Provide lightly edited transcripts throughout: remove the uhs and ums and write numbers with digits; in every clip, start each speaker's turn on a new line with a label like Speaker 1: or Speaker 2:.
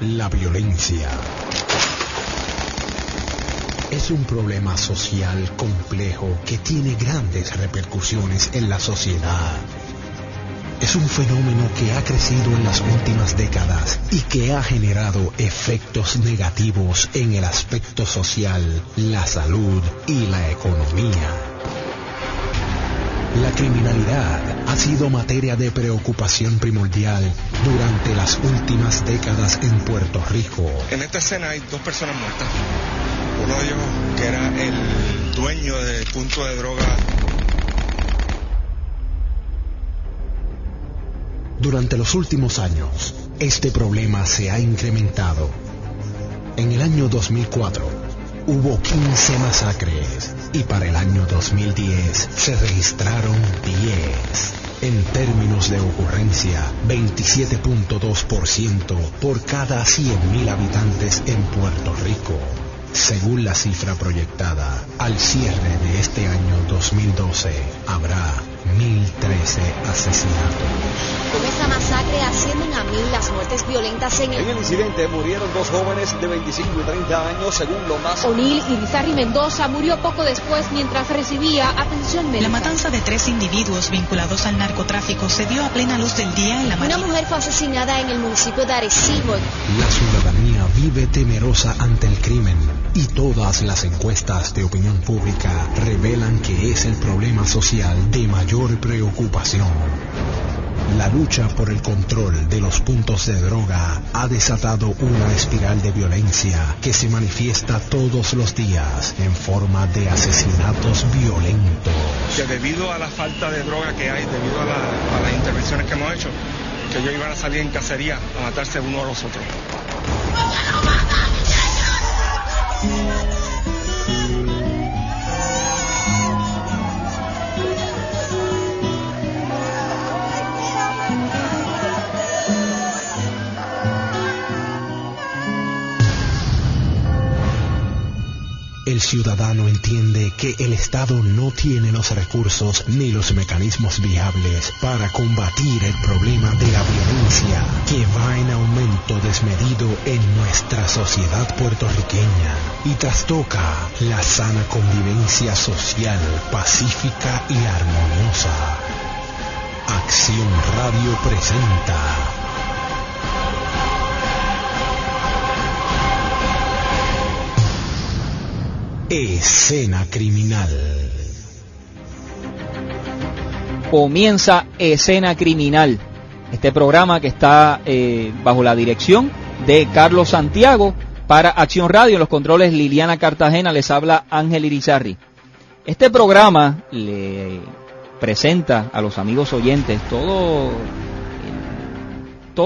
Speaker 1: La violencia es un problema social complejo que tiene grandes repercusiones en la sociedad. Es un fenómeno que ha crecido en las últimas décadas y que ha generado efectos negativos en el aspecto social, la salud y la economía. La criminalidad ha sido materia de preocupación primordial durante las últimas décadas en Puerto Rico.
Speaker 2: En esta escena hay 2 personas muertas. Uno de ellos, que era el dueño del punto de droga.
Speaker 1: Durante los últimos años, este problema se ha incrementado. En el año 2004, hubo 15 masacres y para el año 2010 se registraron 10. En términos de ocurrencia, 27.2% por cada 100.000 habitantes en Puerto Rico. Según la cifra proyectada, al cierre de este año 2012, habrá 1.013 asesinatos.
Speaker 3: Con esta masacre ascienden a 1.000 las muertes violentas en
Speaker 4: el incidente murieron 2 jóvenes de 25 y 30 años, según lo más...
Speaker 3: O'Neill Irizarry Mendoza murió poco después mientras recibía atención médica.
Speaker 5: La matanza de 3 individuos vinculados al narcotráfico se dio a plena luz del día en la mañana.
Speaker 3: Una mujer fue asesinada en el municipio de Arecibo.
Speaker 1: La ciudadanía vive temerosa ante el crimen y todas las encuestas de opinión pública revelan que es el problema social de mayor preocupación. La lucha por el control de los puntos de droga ha desatado una espiral de violencia que se manifiesta todos los días en forma de asesinatos violentos.
Speaker 2: Que debido a la falta de droga que hay, debido a las intervenciones que hemos hecho, que ellos iban a salir en cacería a matarse uno a los otros.
Speaker 1: El ciudadano entiende que el Estado no tiene los recursos ni los mecanismos viables para combatir el problema de la violencia que va en aumento desmedido en nuestra sociedad puertorriqueña y trastoca la sana convivencia social, pacífica y armoniosa. Acción Radio presenta Escena Criminal.
Speaker 6: Comienza Escena Criminal, este programa que está bajo la dirección de Carlos Santiago para Acción Radio. En los controles Liliana Cartagena, les habla Ángel Irizarry. Este programa le presenta a los amigos oyentes todos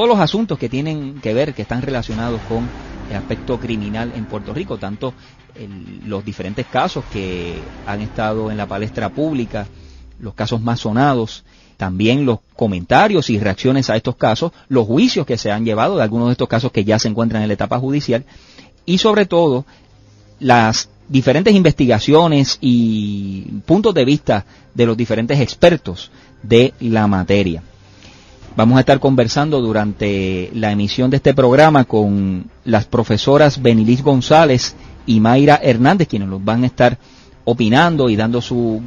Speaker 6: los asuntos que tienen que ver, que están relacionados con el aspecto criminal en Puerto Rico, tanto los diferentes casos que han estado en la palestra pública, los casos más sonados, también los comentarios y reacciones a estos casos, los juicios que se han llevado de algunos de estos casos que ya se encuentran en la etapa judicial, y sobre todo las diferentes investigaciones y puntos de vista de los diferentes expertos de la materia. Vamos a estar conversando durante la emisión de este programa con las profesoras Benilis González y Mayra Hernández, quienes nos van a estar opinando y dando sus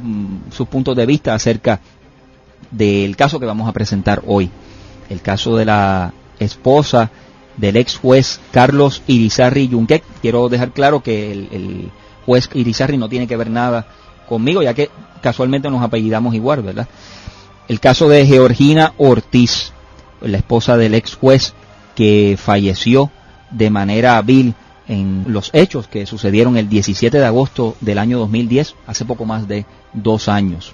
Speaker 6: puntos de vista acerca del caso que vamos a presentar hoy. El caso de la esposa del ex juez Carlos Irizarry Yunque. Quiero dejar claro que el juez Irizarry no tiene que ver nada conmigo, ya que casualmente nos apellidamos igual, ¿verdad? El caso de Georgina Ortiz, la esposa del ex juez que falleció de manera vil en los hechos que sucedieron el 17 de agosto del año 2010, hace poco más de 2 años.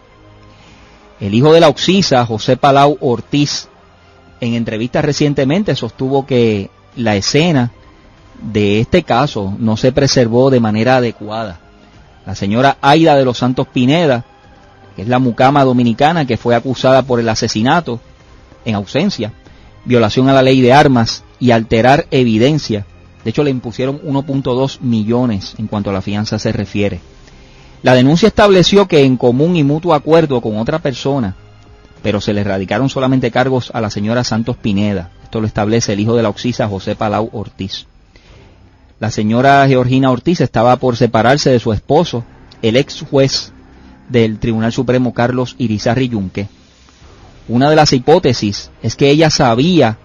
Speaker 6: El hijo de la occisa, José Palau Ortiz, en entrevistas recientemente sostuvo que la escena de este caso no se preservó de manera adecuada. La señora Aida de los Santos Pineda, que es la mucama dominicana que fue acusada por el asesinato en ausencia, violación a la ley de armas y alterar evidencia. De hecho, le impusieron 1.2 millones en cuanto a la fianza se refiere. La denuncia estableció que en común y mutuo acuerdo con otra persona pero se le radicaron solamente cargos a la señora Santos Pineda. Esto lo establece el hijo de la occisa, José Palau Ortiz. La señora Georgina Ortiz estaba por separarse de su esposo, el ex juez del Tribunal Supremo Carlos Irizarry Yunque. Una de las hipótesis es que ella sabía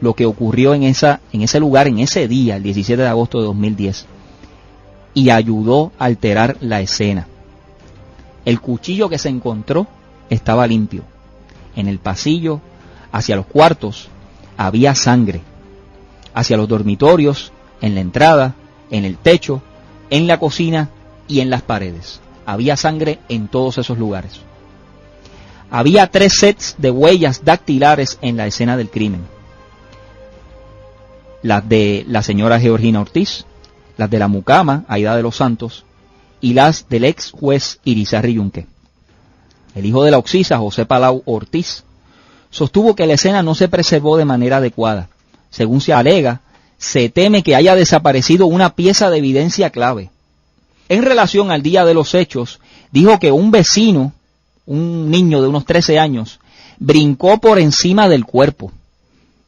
Speaker 6: lo que ocurrió en ese lugar, en ese día, el 17 de agosto de 2010, y ayudó a alterar la escena. El cuchillo que se encontró estaba limpio. En el pasillo, hacia los cuartos, había sangre. Hacia los dormitorios, en la entrada, en el techo, en la cocina y en las paredes. Había sangre en todos esos lugares. Había 3 sets de huellas dactilares en la escena del crimen. Las de la señora Georgina Ortiz, las de la mucama, Aida de los Santos, y las del ex juez Irizarry Yunque. El hijo de la occisa, José Palau Ortiz, sostuvo que la escena no se preservó de manera adecuada. Según se alega, se teme que haya desaparecido una pieza de evidencia clave. En relación al día de los hechos, dijo que un vecino, un niño de unos 13 años, brincó por encima del cuerpo.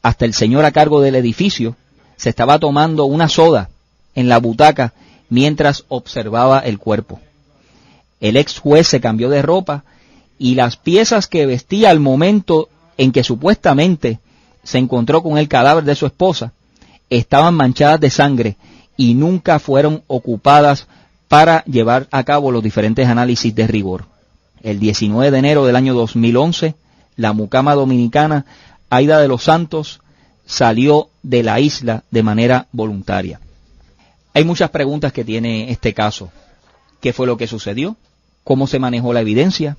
Speaker 6: Hasta el señor a cargo del edificio se estaba tomando una soda en la butaca mientras observaba el cuerpo. El ex juez se cambió de ropa y las piezas que vestía al momento en que supuestamente se encontró con el cadáver de su esposa estaban manchadas de sangre y nunca fueron ocupadas para llevar a cabo los diferentes análisis de rigor. El 19 de enero del año 2011, la mucama dominicana Aida de los Santos salió de la isla de manera voluntaria. Hay muchas preguntas que tiene este caso. ¿Qué fue lo que sucedió? ¿Cómo se manejó la evidencia?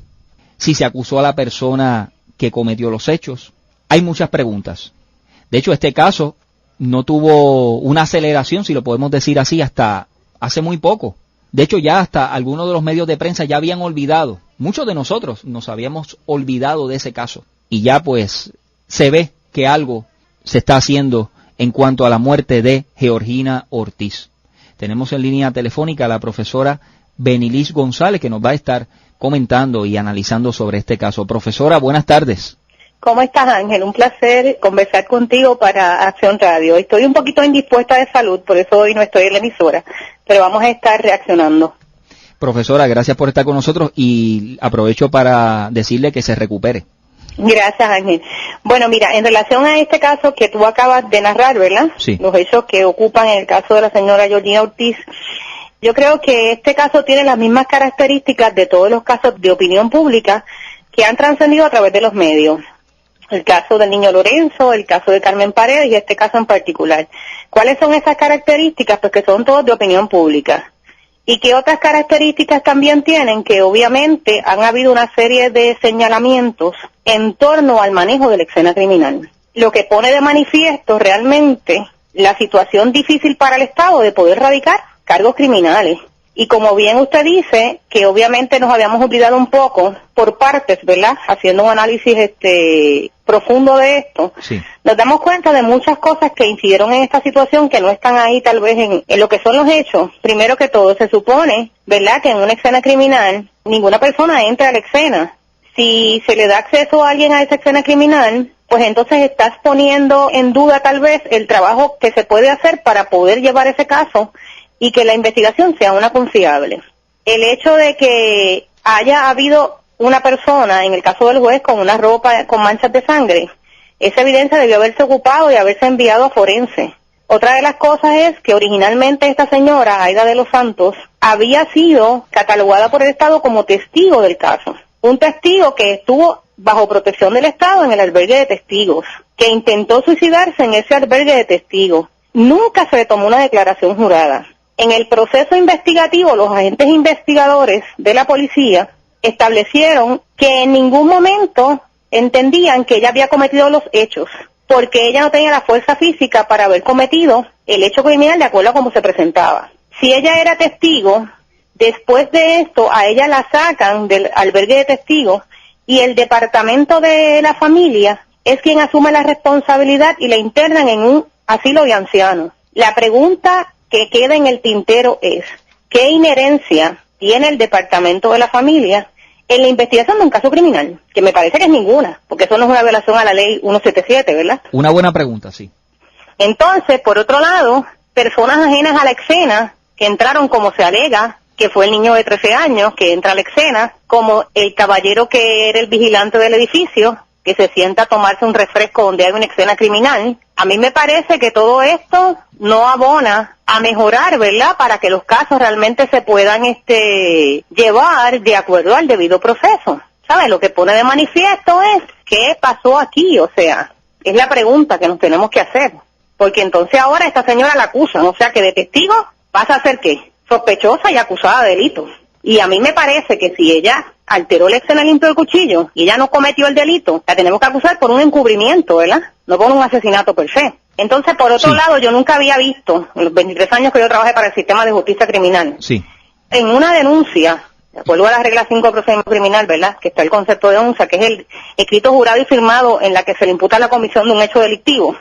Speaker 6: ¿Si se acusó a la persona que cometió los hechos? Hay muchas preguntas. De hecho, este caso no tuvo una aceleración, si lo podemos decir así, hasta hace muy poco. De hecho, ya hasta algunos de los medios de prensa ya habían olvidado. Muchos de nosotros nos habíamos olvidado de ese caso. Y ya pues se ve que algo se está haciendo en cuanto a la muerte de Georgina Ortiz. Tenemos en línea telefónica a la profesora Benilis González, que nos va a estar comentando y analizando sobre este caso. Profesora, buenas tardes.
Speaker 7: ¿Cómo estás, Ángel? Un placer conversar contigo para Acción Radio. Estoy un poquito indispuesta de salud, por eso hoy no estoy en la emisora, pero vamos a estar reaccionando.
Speaker 6: Profesora, gracias por estar con nosotros y aprovecho para decirle que se recupere.
Speaker 7: Gracias, Ángel. Bueno, mira, en relación a este caso que tú acabas de narrar, ¿verdad?
Speaker 6: Sí.
Speaker 7: Los hechos que ocupan el caso de la señora Georgina Ortiz, yo creo que este caso tiene las mismas características de todos los casos de opinión pública que han trascendido a través de los medios. El caso del niño Lorenzo, el caso de Carmen Paredes y este caso en particular. ¿Cuáles son esas características? Pues que son todos de opinión pública. ¿Y qué otras características también tienen? Que obviamente han habido una serie de señalamientos en torno al manejo de la escena criminal. Lo que pone de manifiesto realmente la situación difícil para el Estado de poder radicar cargos criminales. Y como bien usted dice, que obviamente nos habíamos olvidado un poco por partes, ¿verdad? Haciendo un análisis profundo de esto,
Speaker 6: sí.
Speaker 7: Nos damos cuenta de muchas cosas que incidieron en esta situación que no están ahí tal vez en lo que son los hechos. Primero que todo, se supone, ¿verdad?, que en una escena criminal ninguna persona entra a la escena. Si se le da acceso a alguien a esa escena criminal, pues entonces estás poniendo en duda tal vez el trabajo que se puede hacer para poder llevar ese caso y que la investigación sea una confiable. El hecho de que haya habido una persona, en el caso del juez, con una ropa con manchas de sangre, esa evidencia debió haberse ocupado y haberse enviado a forense. Otra de las cosas es que originalmente esta señora, Aida de los Santos, había sido catalogada por el Estado como testigo del caso. Un testigo que estuvo bajo protección del Estado en el albergue de testigos, que intentó suicidarse en ese albergue de testigos. Nunca se le tomó una declaración jurada. En el proceso investigativo, los agentes investigadores de la policía establecieron que en ningún momento entendían que ella había cometido los hechos, porque ella no tenía la fuerza física para haber cometido el hecho criminal de acuerdo a cómo se presentaba. Si ella era testigo, después de esto a ella la sacan del albergue de testigos y el departamento de la familia es quien asume la responsabilidad y la internan en un asilo de ancianos. La pregunta que queda en el tintero es, ¿qué inherencia tiene el departamento de la familia en la investigación de un caso criminal, que me parece que es ninguna, porque eso no es una violación a la ley 177, ¿verdad?
Speaker 6: Una buena pregunta, sí.
Speaker 7: Entonces, por otro lado, personas ajenas a la escena, que entraron como se alega, que fue el niño de 13 años que entra a la escena, como el caballero que era el vigilante del edificio, que se sienta a tomarse un refresco donde hay una escena criminal. A mí me parece que todo esto no abona a mejorar, ¿verdad?, para que los casos realmente se puedan llevar de acuerdo al debido proceso. ¿Sabes? Lo que pone de manifiesto es ¿qué pasó aquí? O sea, es la pregunta que nos tenemos que hacer. Porque entonces ahora esta señora la acusan, o sea que de testigo pasa a ser ¿qué? Sospechosa y acusada de delito. Y a mí me parece que si ella alteró la escena limpio del cuchillo y ella no cometió el delito, la tenemos que acusar por un encubrimiento, ¿verdad? No por un asesinato per se. Entonces, por otro lado, yo nunca había visto, en los 23 años que yo trabajé para el sistema de justicia criminal, en una denuncia, de acuerdo a la regla 5 del procedimiento criminal, ¿verdad?, que está el concepto de denuncia, que es el escrito jurado y firmado en la que se le imputa a la comisión de un hecho delictivo,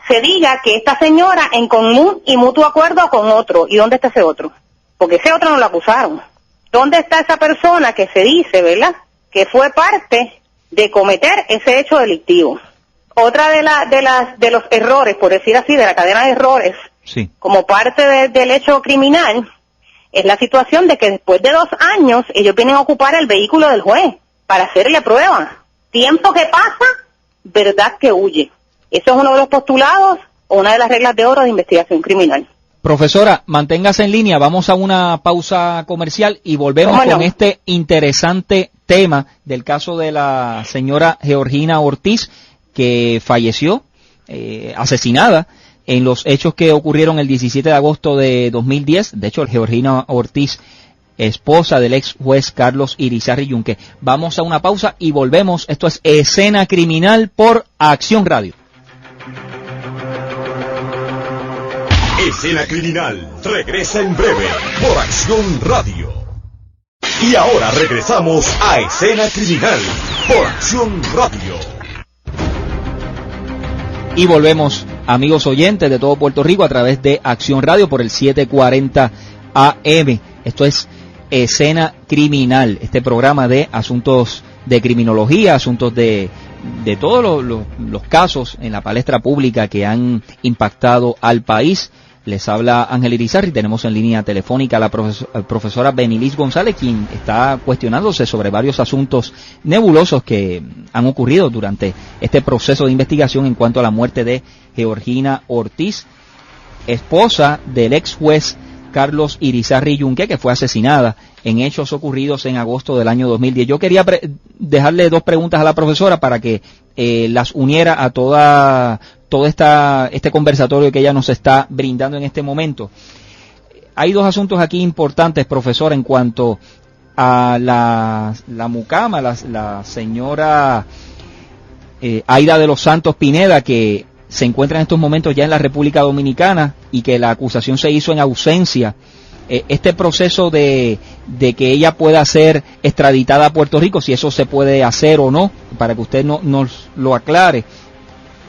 Speaker 7: se diga que esta señora en común y mutuo acuerdo con otro. ¿Y dónde está ese otro? Porque ese otro no lo acusaron. ¿Dónde está esa persona que se dice, ¿verdad?, que fue parte de cometer ese hecho delictivo? Otra de los errores, por decir así, de la cadena de errores, como parte del hecho criminal, es la situación de que después de 2 años ellos vienen a ocupar el vehículo del juez para hacerle prueba. Tiempo que pasa, verdad que huye. Eso es uno de los postulados o una de las reglas de oro de investigación criminal.
Speaker 6: Profesora, manténgase en línea, vamos a una pausa comercial y volvemos con este interesante tema del caso de la señora Georgina Ortiz, que falleció asesinada en los hechos que ocurrieron el 17 de agosto de 2010. De hecho, Georgina Ortiz, esposa del ex juez Carlos Irizarry Yunque. Vamos a una pausa y volvemos. Esto es Escena Criminal por Acción Radio.
Speaker 8: Escena Criminal regresa en breve por Acción Radio. Y ahora regresamos a Escena Criminal por Acción Radio.
Speaker 6: Y volvemos, amigos oyentes de todo Puerto Rico, a través de Acción Radio por el 740 AM. Esto es Escena Criminal, este programa de asuntos de criminología, asuntos de todos los casos en la palestra pública que han impactado al país. Les habla Ángel Irizarry, tenemos en línea telefónica a la profesora Benilis González, quien está cuestionándose sobre varios asuntos nebulosos que han ocurrido durante este proceso de investigación en cuanto a la muerte de Georgina Ortiz, esposa del ex juez Carlos Irizarry Yunque, que fue asesinada en hechos ocurridos en agosto del año 2010. Yo quería dejarle 2 preguntas a la profesora para que las uniera a todo este conversatorio que ella nos está brindando en este momento. Hay 2 asuntos aquí importantes, profesora, en cuanto a la mucama, la señora Aida de los Santos Pineda, que se encuentra en estos momentos ya en la República Dominicana y que la acusación se hizo en ausencia. Este proceso de que ella pueda ser extraditada a Puerto Rico, si eso se puede hacer o no, para que usted nos lo aclare.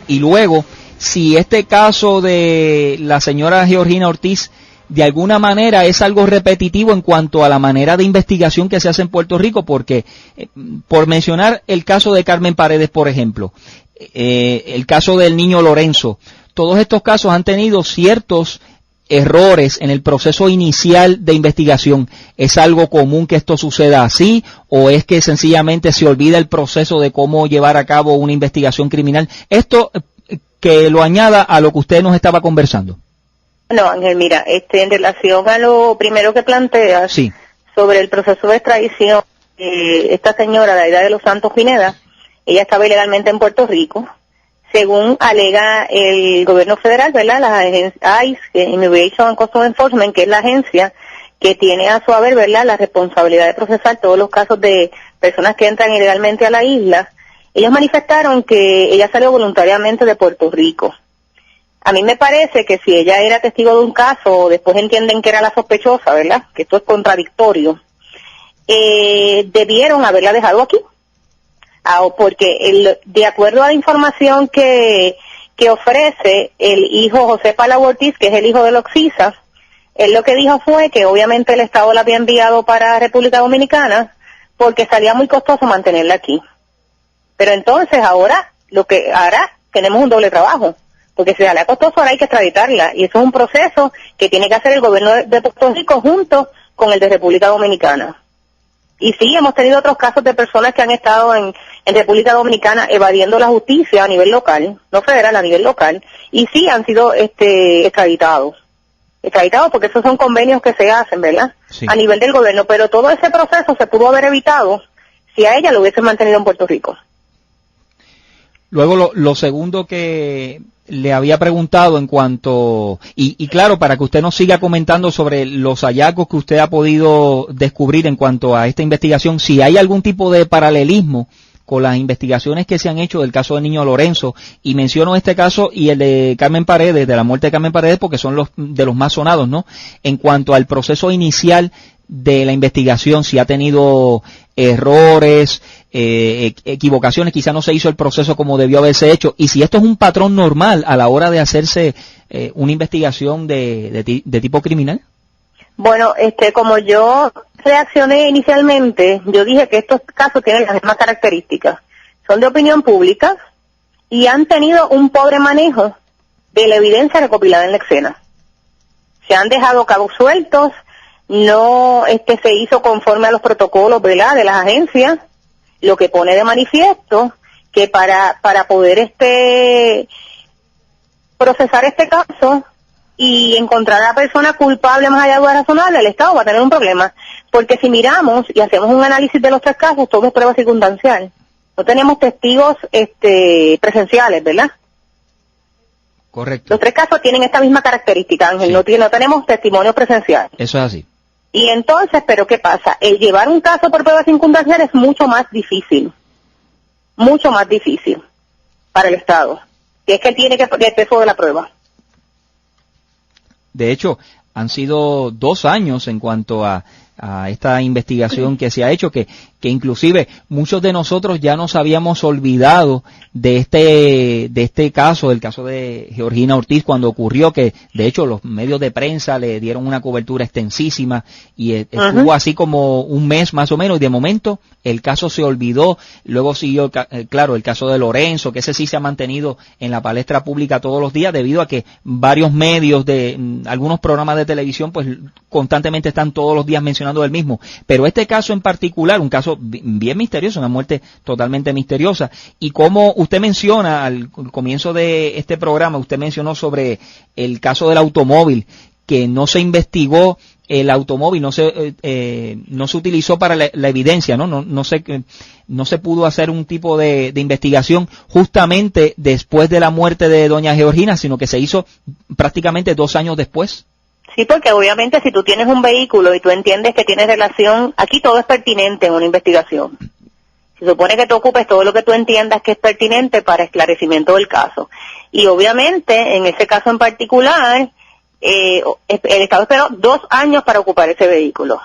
Speaker 6: Y luego, si este caso de la señora Georgina Ortiz de alguna manera es algo repetitivo en cuanto a la manera de investigación que se hace en Puerto Rico, porque por mencionar el caso de Carmen Paredes, por ejemplo, el caso del niño Lorenzo, todos estos casos han tenido ciertos errores en el proceso inicial de investigación. ¿Es algo común que esto suceda así o es que sencillamente se olvida el proceso de cómo llevar a cabo una investigación criminal? Esto que lo añada a lo que usted nos estaba conversando.
Speaker 7: No, Ángel, mira, en relación a lo primero que planteas sobre el proceso de extradición, esta señora, la Aida de los Santos Pineda, ella estaba ilegalmente en Puerto Rico, según alega el gobierno federal, ¿verdad? La agencia ICE, Immigration and Customs Enforcement, que es la agencia que tiene a su haber, ¿verdad?, la responsabilidad de procesar todos los casos de personas que entran ilegalmente a la isla. Ellos manifestaron que ella salió voluntariamente de Puerto Rico. A mí me parece que si ella era testigo de un caso, después entienden que era la sospechosa, ¿verdad?, que esto es contradictorio, debieron haberla dejado aquí. Porque de acuerdo a la información que ofrece el hijo José Palau Ortiz, que es el hijo de Loxisa, él lo que dijo fue que obviamente el Estado la había enviado para República Dominicana porque salía muy costoso mantenerla aquí. Pero entonces ahora tenemos un doble trabajo, porque si salía costoso ahora hay que extraditarla, y eso es un proceso que tiene que hacer el gobierno de Puerto Rico junto con el de República Dominicana. Y sí, hemos tenido otros casos de personas que han estado en República Dominicana evadiendo la justicia a nivel local, no federal, a nivel local, y sí han sido extraditados porque esos son convenios que se hacen, ¿verdad? Sí. A nivel del gobierno, pero todo ese proceso se pudo haber evitado si a ella lo hubiesen mantenido en Puerto Rico.
Speaker 6: Luego lo segundo que le había preguntado en cuanto, y claro, para que usted nos siga comentando sobre los hallazgos que usted ha podido descubrir en cuanto a esta investigación, si hay algún tipo de paralelismo con las investigaciones que se han hecho del caso del niño Lorenzo, y menciono este caso y el de Carmen Paredes, de la muerte de Carmen Paredes, porque son de los más sonados, ¿no? En cuanto al proceso inicial de la investigación, si ha tenido errores, equivocaciones, quizá no se hizo el proceso como debió haberse hecho, y si esto es un patrón normal a la hora de hacerse una investigación de tipo criminal.
Speaker 7: Bueno, como yo reaccioné inicialmente, yo dije que estos casos tienen las mismas características. Son de opinión pública y han tenido un pobre manejo de la evidencia recopilada en la escena. Se han dejado cabos sueltos, no se hizo conforme a los protocolos, ¿verdad?, de las agencias, lo que pone de manifiesto que para poder procesar este caso y encontrar a la persona culpable más allá de duda razonable, el Estado va a tener un problema, porque si miramos y hacemos un análisis de los tres casos, todo es prueba circunstancial. No tenemos testigos presenciales, ¿verdad?
Speaker 6: Correcto.
Speaker 7: Los tres casos tienen esta misma característica, Ángel, sí. No tenemos testimonio presencial.
Speaker 6: Eso es así.
Speaker 7: Y entonces, ¿pero qué pasa? El llevar un caso por prueba circunstancial es mucho más difícil para el Estado, que es que tiene que poner el peso de la prueba.
Speaker 6: De hecho, han sido 2 años en cuanto a esta investigación que se ha hecho, que inclusive muchos de nosotros ya nos habíamos olvidado de este caso, el caso de Georgina Ortiz, cuando ocurrió, que de hecho los medios de prensa le dieron una cobertura extensísima y estuvo así como un mes más o menos, y de momento el caso se olvidó. Luego siguió, claro, el caso de Lorenzo, que ese sí se ha mantenido en la palestra pública todos los días, debido a que varios medios algunos programas de televisión pues constantemente están todos los días mencionando del mismo. Pero este caso en particular, un caso bien misterioso, una muerte totalmente misteriosa, y como usted menciona al comienzo de este programa, usted mencionó sobre el caso del automóvil, que no se investigó el automóvil, no se utilizó para la evidencia, no se pudo hacer un tipo de investigación justamente después de la muerte de doña Georgina, sino que se hizo prácticamente 2 años después.
Speaker 7: Sí, porque obviamente si tú tienes un vehículo y tú entiendes que tienes relación, aquí todo es pertinente en una investigación. Se supone que tú ocupes todo lo que tú entiendas que es pertinente para esclarecimiento del caso. Y obviamente, en ese caso en particular, el Estado esperó 2 años para ocupar ese vehículo.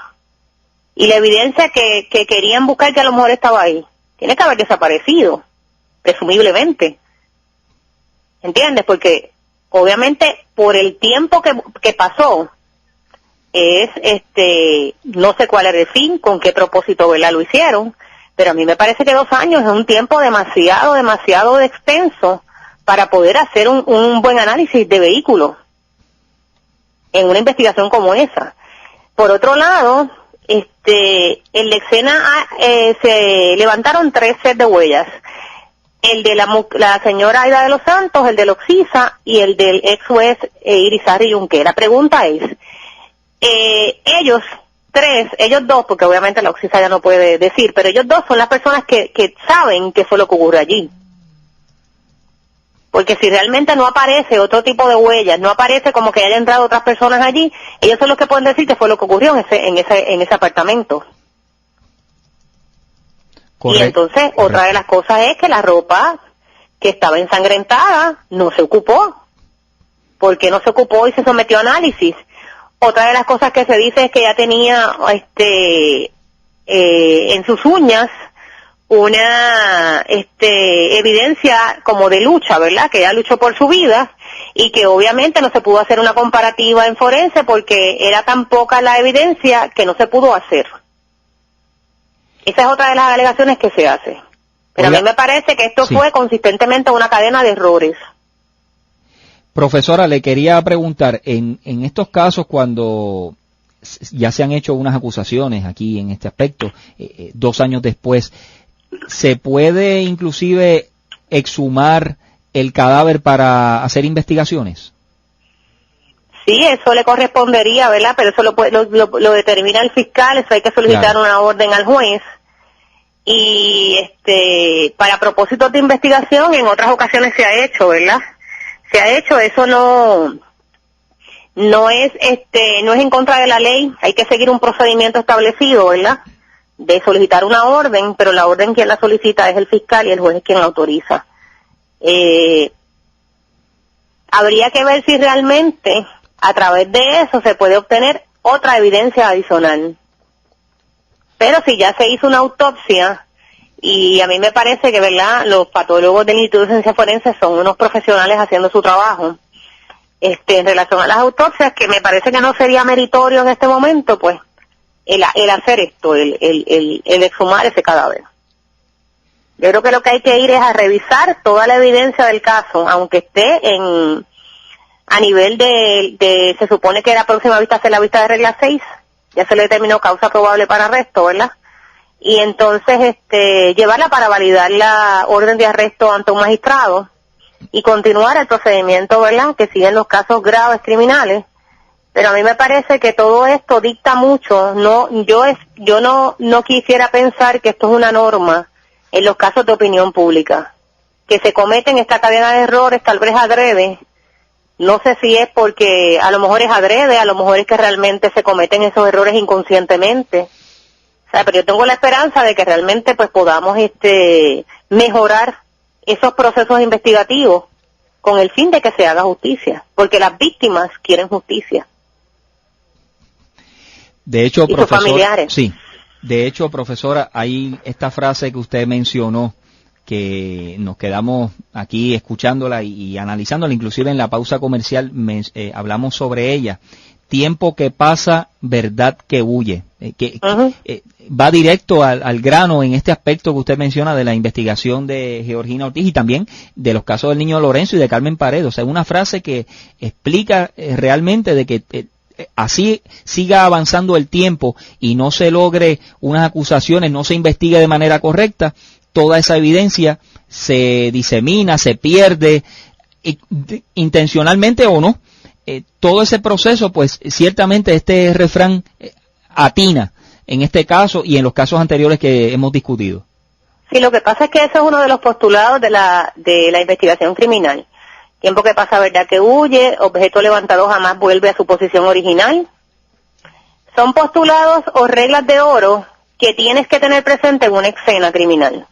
Speaker 7: Y la evidencia que querían buscar, que a lo mejor estaba ahí, tiene que haber desaparecido, presumiblemente. ¿Entiendes? Porque obviamente por el tiempo que pasó, no sé cuál era el fin, con qué propósito, ¿verdad?, lo hicieron, pero a mí me parece que 2 años es un tiempo demasiado extenso para poder hacer un buen análisis de vehículos en una investigación como esa. Por otro lado, en la escena se levantaron 3 sets de huellas. El de la señora Aida de los Santos, el de Oxisa y el del ex juez Irizarry Yunque. La pregunta es, ellos 2, porque obviamente la Oxisa ya no puede decir, pero ellos 2 son las personas que saben que fue lo que ocurrió allí. Porque si realmente no aparece otro tipo de huellas, no aparece como que hayan entrado otras personas allí, ellos son los que pueden decir que fue lo que ocurrió en ese apartamento. Correcto. Y entonces, otra de las cosas es que la ropa que estaba ensangrentada no se ocupó. ¿Por qué no se ocupó y se sometió a análisis? Otra de las cosas que se dice es que ella tenía en sus uñas una evidencia como de lucha, ¿verdad?, que ella luchó por su vida y que obviamente no se pudo hacer una comparativa en forense porque era tan poca la evidencia que no se pudo hacer. Esa es otra de las alegaciones que se hace. Pero a mí me parece que esto fue consistentemente una cadena de errores.
Speaker 6: Profesora, le quería preguntar, en estos casos cuando ya se han hecho unas acusaciones aquí en este aspecto, 2 años después, ¿se puede inclusive exhumar el cadáver para hacer investigaciones?
Speaker 7: Sí, eso le correspondería, ¿verdad? Pero eso lo determina el fiscal, eso hay que solicitar una orden al juez. Y para propósitos de investigación en otras ocasiones se ha hecho, ¿verdad? Se ha hecho, eso no es en contra de la ley, hay que seguir un procedimiento establecido, ¿verdad? De solicitar una orden, pero la orden quien la solicita es el fiscal y el juez es quien la autoriza. Habría que ver si realmente a través de eso se puede obtener otra evidencia adicional. Pero si ya se hizo una autopsia, y a mí me parece que, ¿verdad?, los patólogos del Instituto de Ciencias Forenses son unos profesionales haciendo su trabajo. En relación a las autopsias, que me parece que no sería meritorio en este momento, pues, el hacer esto, el exhumar ese cadáver. Yo creo que lo que hay que ir es a revisar toda la evidencia del caso, aunque esté a nivel de se supone que la próxima vista es la vista de regla 6, ya se le determinó causa probable para arresto, ¿verdad? Y entonces llevarla para validar la orden de arresto ante un magistrado y continuar el procedimiento, ¿verdad?, que siguen los casos graves criminales. Pero a mí me parece que todo esto dicta mucho. Yo no quisiera pensar que esto es una norma en los casos de opinión pública, que se cometen esta cadena de errores, tal vez adrede. No sé si es porque a lo mejor es adrede, a lo mejor es que realmente se cometen esos errores inconscientemente. O sea, pero yo tengo la esperanza de que realmente pues podamos mejorar esos procesos investigativos con el fin de que se haga justicia, porque las víctimas quieren justicia.
Speaker 6: De hecho,
Speaker 7: y sus familiares.
Speaker 6: Sí. De hecho, profesora, hay esta frase que usted mencionó, que nos quedamos aquí escuchándola y analizándola, inclusive en la pausa comercial hablamos sobre ella. Tiempo que pasa, verdad que huye. Va directo al grano en este aspecto que usted menciona de la investigación de Georgina Ortiz y también de los casos del niño Lorenzo y de Carmen Paredes. O sea, una frase que explica realmente de que así siga avanzando el tiempo y no se logre unas acusaciones, no se investigue de manera correcta, toda esa evidencia se disemina, se pierde, intencionalmente o no. Todo ese proceso, pues ciertamente este refrán atina en este caso y en los casos anteriores que hemos discutido.
Speaker 7: Sí, lo que pasa es que eso es uno de los postulados de la investigación criminal. Tiempo que pasa, verdad que huye, objeto levantado jamás vuelve a su posición original. Son postulados o reglas de oro que tienes que tener presente en una escena criminal.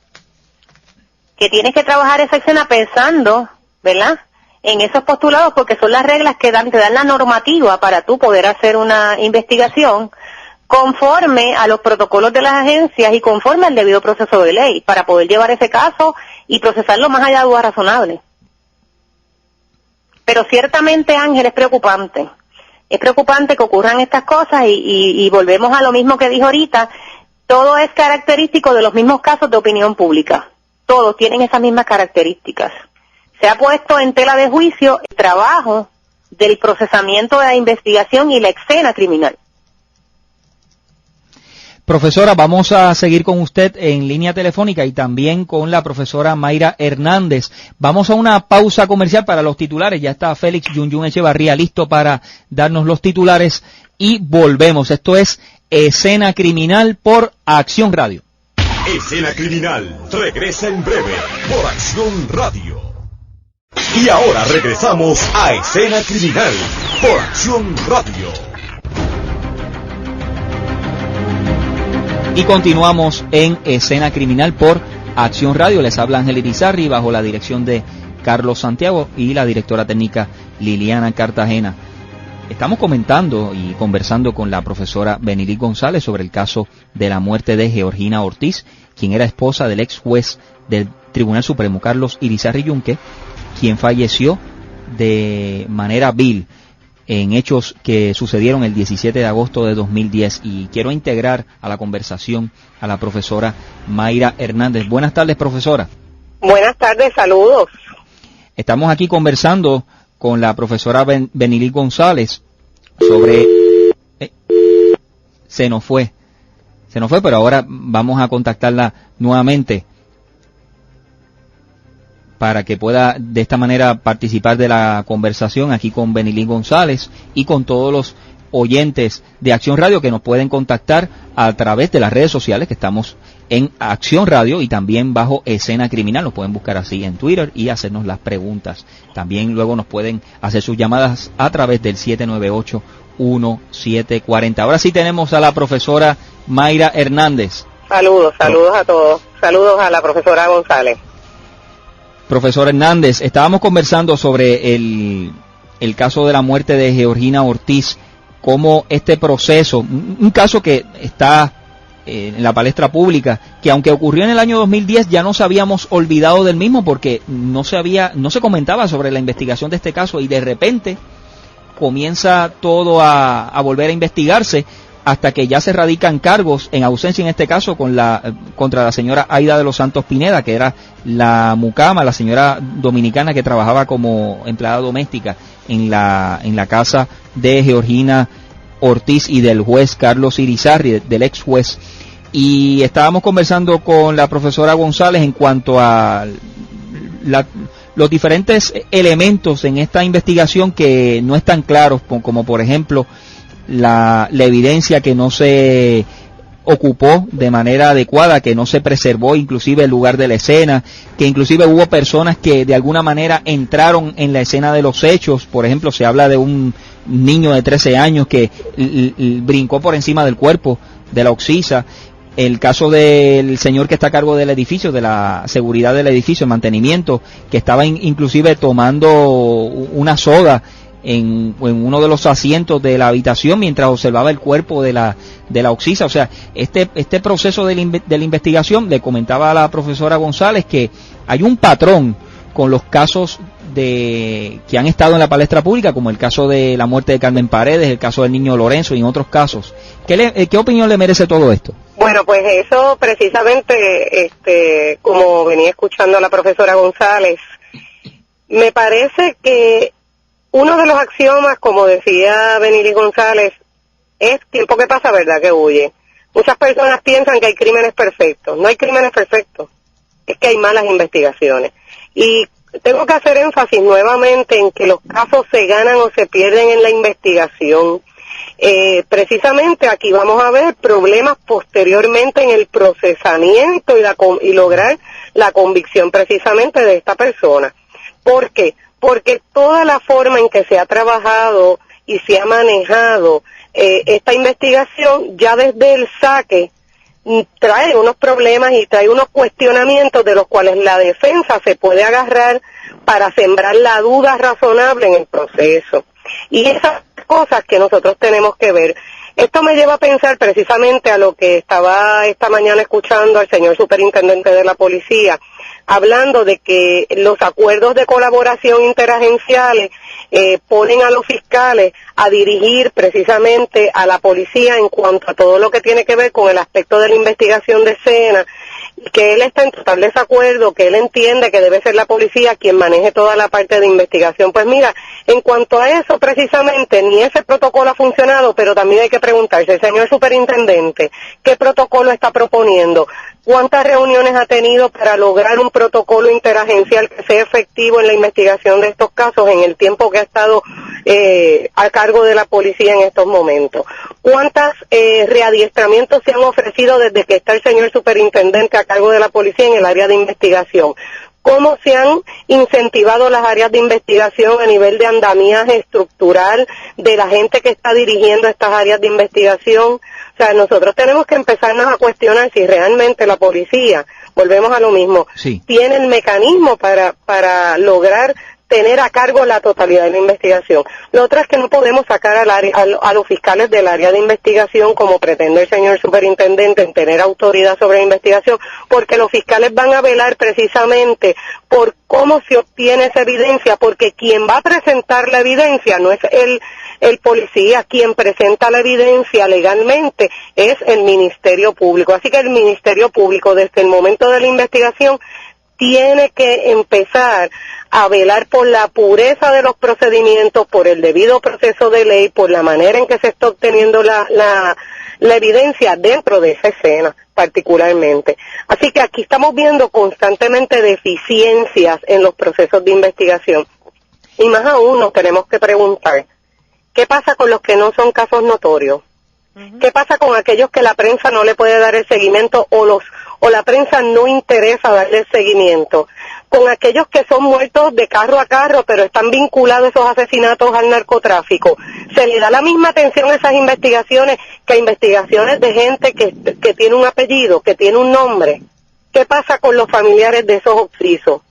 Speaker 7: Que tienes que trabajar esa escena pensando, ¿verdad?, en esos postulados, porque son las reglas que te dan la normativa para tú poder hacer una investigación conforme a los protocolos de las agencias y conforme al debido proceso de ley, para poder llevar ese caso y procesarlo más allá de dudas razonables. Pero ciertamente, Ángel, es preocupante. Es preocupante que ocurran estas cosas y volvemos a lo mismo que dijo ahorita. Todo es característico de los mismos casos de opinión pública. Todos tienen esas mismas características. Se ha puesto en tela de juicio el trabajo del procesamiento de la investigación y la escena criminal.
Speaker 6: Profesora, vamos a seguir con usted en línea telefónica y también con la profesora Mayra Hernández. Vamos a una pausa comercial para los titulares. Ya está Félix Yunyun Echevarría listo para darnos los titulares y volvemos. Esto es Escena Criminal por Acción Radio.
Speaker 8: Escena Criminal regresa en breve por Acción Radio. Y ahora regresamos a Escena Criminal por Acción Radio.
Speaker 6: Y continuamos en Escena Criminal por Acción Radio. Les habla Ángel Irizarry bajo la dirección de Carlos Santiago y la directora técnica Liliana Cartagena. Estamos comentando y conversando con la profesora Benilí González sobre el caso de la muerte de Georgina Ortiz, quien era esposa del ex juez del Tribunal Supremo, Carlos Irizarry Yunque, quien falleció de manera vil. en hechos que sucedieron el 17 de agosto de 2010. Y quiero integrar a la conversación a la profesora Mayra Hernández. Buenas tardes, profesora.
Speaker 7: Buenas tardes, saludos.
Speaker 6: Estamos aquí conversando con la profesora Benilí González sobre... Se nos fue, pero ahora vamos a contactarla nuevamente para que pueda de esta manera participar de la conversación aquí con Benilí González y con todos los oyentes de Acción Radio que nos pueden contactar a través de las redes sociales, que estamos en Acción Radio y también bajo Escena Criminal. Nos pueden buscar así en Twitter y hacernos las preguntas. También luego nos pueden hacer sus llamadas a través del 798-1740. Ahora sí tenemos a la profesora Mayra Hernández.
Speaker 7: Saludos a todos. Saludos a la profesora González.
Speaker 6: Profesor Hernández, estábamos conversando sobre el caso de la muerte de Georgina Ortiz, cómo este proceso, un caso que está en la palestra pública, que aunque ocurrió en el año 2010 ya nos habíamos olvidado del mismo porque no se comentaba sobre la investigación de este caso y de repente comienza todo a volver a investigarse hasta que ya se radican cargos en ausencia en este caso contra la señora Aida de los Santos Pineda, que era la mucama, la señora dominicana que trabajaba como empleada doméstica en la casa de Georgina Ortiz y del juez Carlos Irizarry, del ex juez. Y estábamos conversando con la profesora González en cuanto a los diferentes elementos en esta investigación que no están claros, como por ejemplo la evidencia que no se ocupó de manera adecuada, que no se preservó inclusive el lugar de la escena, que inclusive hubo personas que de alguna manera entraron en la escena de los hechos. Por ejemplo, se habla de un niño de 13 años que brincó por encima del cuerpo de la oxisa. El caso del señor que está a cargo del edificio, de la seguridad del edificio, el mantenimiento, que estaba inclusive tomando una soda en uno de los asientos de la habitación mientras observaba el cuerpo de la oxisa. O sea, este proceso de la investigación, le comentaba a la profesora González que hay un patrón con los casos que han estado en la palestra pública, como el caso de la muerte de Carmen Paredes, el caso del niño Lorenzo y en otros casos. ¿Qué opinión le merece todo esto?
Speaker 7: Bueno, pues eso precisamente, como venía escuchando a la profesora González, me parece que uno de los axiomas, como decía Benilí González, es tiempo que pasa, verdad que huye. Muchas personas piensan que hay crímenes perfectos. No hay crímenes perfectos, es que hay malas investigaciones. Y tengo que hacer énfasis nuevamente en que los casos se ganan o se pierden en la investigación. Precisamente aquí vamos a ver problemas posteriormente en el procesamiento y lograr la convicción precisamente de esta persona. ¿Por qué? Porque toda la forma en que se ha trabajado y se ha manejado esta investigación ya desde el saque trae unos problemas y trae unos cuestionamientos de los cuales la defensa se puede agarrar para sembrar la duda razonable en el proceso. Y esas cosas que nosotros tenemos que ver. Esto me lleva a pensar precisamente a lo que estaba esta mañana escuchando al señor superintendente de la policía, hablando de que los acuerdos de colaboración interagenciales ponen a los fiscales a dirigir precisamente a la policía en cuanto a todo lo que tiene que ver con el aspecto de la investigación de escena, y que él está en total desacuerdo, que él entiende que debe ser la policía quien maneje toda la parte de investigación. Pues mira, en cuanto a eso precisamente, ni ese protocolo ha funcionado, pero también hay que preguntarse, señor superintendente, ¿qué protocolo está proponiendo? ¿Cuántas reuniones ha tenido para lograr un protocolo interagencial que sea efectivo en la investigación de estos casos en el tiempo que ha estado a cargo de la policía en estos momentos? ¿Cuántos readiestramientos se han ofrecido desde que está el señor superintendente a cargo de la policía en el área de investigación? ¿Cómo se han incentivado las áreas de investigación a nivel de andamiaje estructural de la gente que está dirigiendo estas áreas de investigación? O sea, nosotros tenemos que empezarnos a cuestionar si realmente la policía, volvemos a lo mismo,
Speaker 6: sí,
Speaker 7: tiene el mecanismo para lograr tener a cargo la totalidad de la investigación. Lo otro es que no podemos sacar a los fiscales del área de investigación, como pretende el señor superintendente, en tener autoridad sobre la investigación, porque los fiscales van a velar precisamente por cómo se obtiene esa evidencia, porque quien va a presentar la evidencia no es el policía, quien presenta la evidencia legalmente es el Ministerio Público. Así que el Ministerio Público, desde el momento de la investigación, tiene que empezar a velar por la pureza de los procedimientos, por el debido proceso de ley, por la manera en que se está obteniendo la evidencia dentro de esa escena particularmente. Así que aquí estamos viendo constantemente deficiencias en los procesos de investigación. Y más aún nos tenemos que preguntar, ¿qué pasa con los que no son casos notorios? ¿Qué pasa con aquellos que la prensa no le puede dar el seguimiento o la prensa no interesa darle el seguimiento? Con aquellos que son muertos de carro a carro, pero están vinculados esos asesinatos al narcotráfico. ¿Se le da la misma atención a esas investigaciones que a investigaciones de gente que tiene un apellido, que tiene un nombre? ¿Qué pasa con los familiares de esos occisos?